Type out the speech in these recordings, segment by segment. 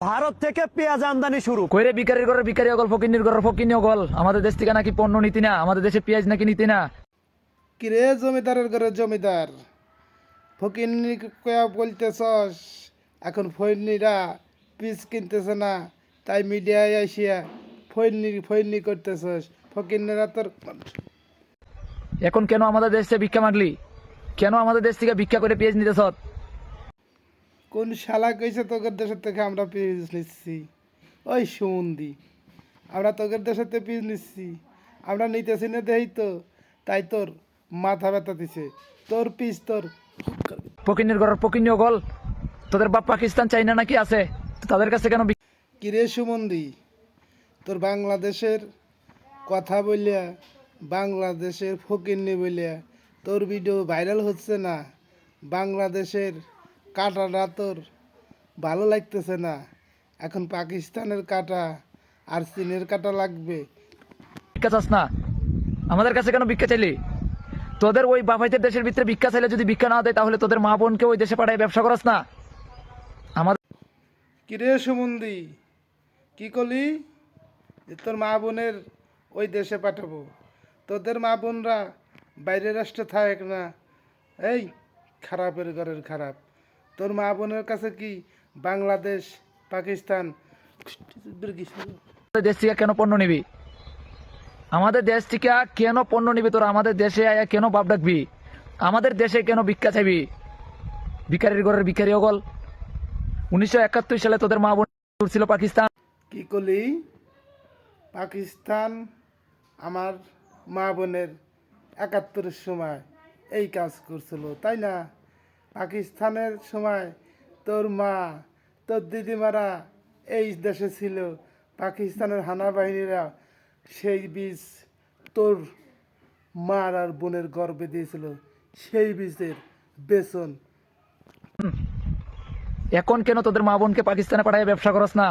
ভারত থেকে পেঁয়াজ আমদানি শুরু কইরে বিকারির ঘরের বিকারি অগল ফকিন্নির ঘরের ফকিন্নি অগল আমাদের দেশ থেকে নাকি পণ্য নীতি না, আমাদের দেশে পেঁয়াজ নাকি নীতি না। কিরে জমিদারের ঘরে জমিদার ফকিন্নি কয়া বলতেছস, এখন ফৈন্নিরা পিস কিনতেছে না, তাই মিডিয়ায় আসিয়া ফৈন্নি করতেছস। ফকিন্নিরা তোর এখন কেন আমাদের দেশে ভিক্ষা মাগলি? কেন আমাদের দেশ থেকে ভিক্ষা করে পেঁয়াজ নিতেছ? কোন শালা কইছে তোদের দেশের থেকে আমরা পিস নিচ্ছি? ওই সুমন্দি, আমরা তোদের দেশের থেকে পিস নিচ্ছি, আমরা নিতেছি না দেই তো, তাই তোর মাথা ব্যথা দিছে। তোর পিস তোর ফকিন্নির ঘরের ফকিন্নি অগল, তোদের বাপ পাকিস্তান চাইনা নাকি আছে, তো তাদের কাছে কেন কিরে সুমন্দি, তোর বাংলাদেশের কথা বলিয়া, বাংলাদেশের ফকিন্নি বলিয়া তোর ভিডিও ভাইরাল হচ্ছে না, বাংলাদেশের কাটাটা তোর ভালো লাগতেছে না, এখন পাকিস্তানের কাটা আর চীনের কাটা লাগবে। ভিক্ষা চাস না? আমাদের কাছে কেন ভিক্ষা চাইলি? তোদের ওই বাপাইতের দেশের ভিতরে ভিক্ষা চাইলে যদি ভিক্ষা না দেয়, তাহলে তোদের মা বোনকে ওই দেশে পাঠায় ব্যবসা করস না? আমাদের কিরে সুমন্দি, কি করলি যে তোর মা বোনের ওই দেশে পাঠাবো? তোদের মা বোনরা বাইরের রাষ্ট্রে থাকে না? এই খারাপের ঘরের খারাপ, তোর মা বোনের কাছে কি বাংলাদেশ পাকিস্তান দেশ থেকে কেন পণ্য নিবি? আমাদের দেশ থেকে কেন পণ্য নিবি তোরা? আমাদের দেশে আয়া কেন বাপ ডাকবি? আমাদের দেশে কেন ভিক্ষা চাইবি? ভিকারির ঘরের ভিকারি অগল, 1971 সালে তোদের মা বোন ছিল পাকিস্তান। কি করলি? পাকিস্তান আমার মা বোনের 71-এর সময় এই কাজ করছিল, তাই না? পাকিস্তানের সময় তোর মা, তোর দিদিমারা এই দেশে ছিল, পাকিস্তানের হানা বাহিনীরা সেই বীজ তোর মার আর বোনের গর্ভে দিয়েছিল, সেই বীজের বেসন। এখন কেন তোদের মা বোনকে পাকিস্তানে পাঠায় ব্যবসা করস না?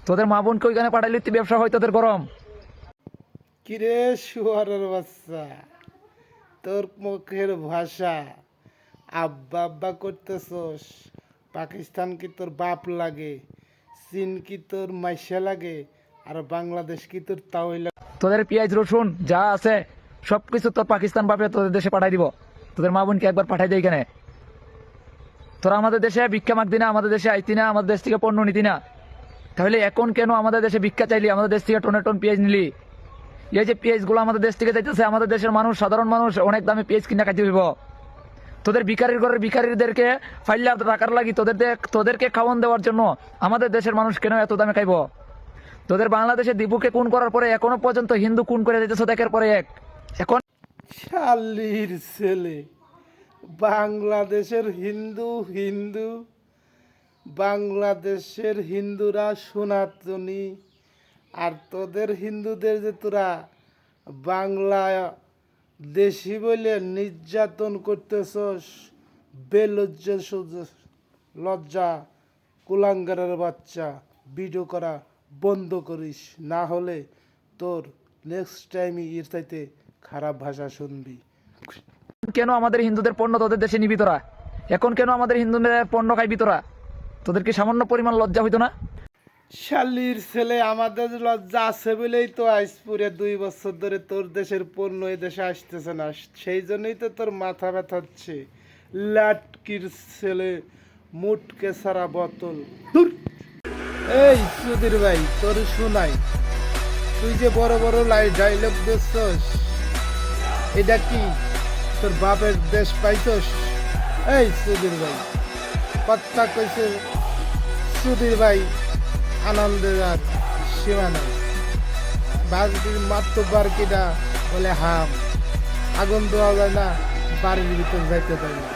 তোদের মা বোনকে ওইখানে পাঠাইলে তুই ব্যবসা হয় তোদের গরম। কিরে শুয়ারের বাচ্চা, তোর মুখের ভাষা আব্বা আব্বা করতেছস। পাকিস্তান কি তোর বাপ লাগে? চীন কি তোর মাইশা লাগে? আর বাংলাদেশ কি তোর তাওই লাগে? তোদের পেঁয়াজ রসুন যা আছে সবকিছু তোর পাকিস্তান বাপে তোদের দেশে পাঠাই দিব। তোদের মা বোনকে একবার পাঠাই দেয় এখানে। তোরা আমাদের দেশে ভিক্ষা মাগতি না, আমাদের দেশে আইতি না, আমাদের দেশ থেকে পণ্য নিতি না, তাহলে এখন কেন আমাদের দেশে ভিক্ষা চাইলি? আমাদের দেশ থেকে টনে টন পেঁয়াজ নিলি। এই যে পেঁয়াজ গুলো আমাদের দেশ থেকে যাইতেছে, আমাদের দেশের মানুষ, সাধারণ মানুষ অনেক দামে পেঁয়াজ কিনা খাইতে হইব। তোদের ভিকারির ঘরের ভিকারিদেরকে ফাইল্লা টাকার লাগি তোদেরকে খাওয়ান দেওয়ার জন্য আমাদের দেশের মানুষ কেন এত দামে খাইব? তোদের বাংলাদেশে দীপুকে খুন করার পরে এখনো পর্যন্ত হিন্দু খুন করে দিতেছ একের পরে এক। এখন শালির ছেলে, বাংলাদেশের হিন্দু হিন্দু, বাংলাদেশের হিন্দুরা সনাতনী, আর তোদের হিন্দুদের যে তোরা বাংলা দেশি বলে নির্যাতন করতেছস, বেলজ্জা লজ্জা কুলাঙ্গারের বাচ্চা, ভিডিও করা বন্ধ করিস, না হলে তোর নেক্সট টাইম এর চাইতে খারাপ ভাষা শুনবি। কেন আমাদের হিন্দুদের পণ্য তোদের দেশে নিবি তোরা? এখন কেন আমাদের হিন্দুদের পণ্য খাইবি তোরা? তোদের কি সামান্য পরিমাণ লজ্জা হইতো না? শালির ছেলে, আমাদের লজ্জা আছে বলেই তো আজ পুরে 2 বছর ধরে তোর দেশের পণ্য এই দেশে আসতেছে না, সেই জন্যই তো তোর মাথা ব্যথা হচ্ছে। লাটকির ছেলে, মুটকে সারা বোতল। ধুর! এই সুধীর ভাই, তোর শোনাই, তুই যে বড় বড় ডায়লগ দিচ্ছস, এটা কি তোর বাপের দেশ পাইছস? এই সুধীর ভাই, কথা কইছে সুধীর ভাই, আনন্দের আর সীমা নাই। বাড়ির মাত্র কিটা বলে হাম, আগুন দেওয়া যায় না, বাড়ির ভিতর যাইতে দেয় না।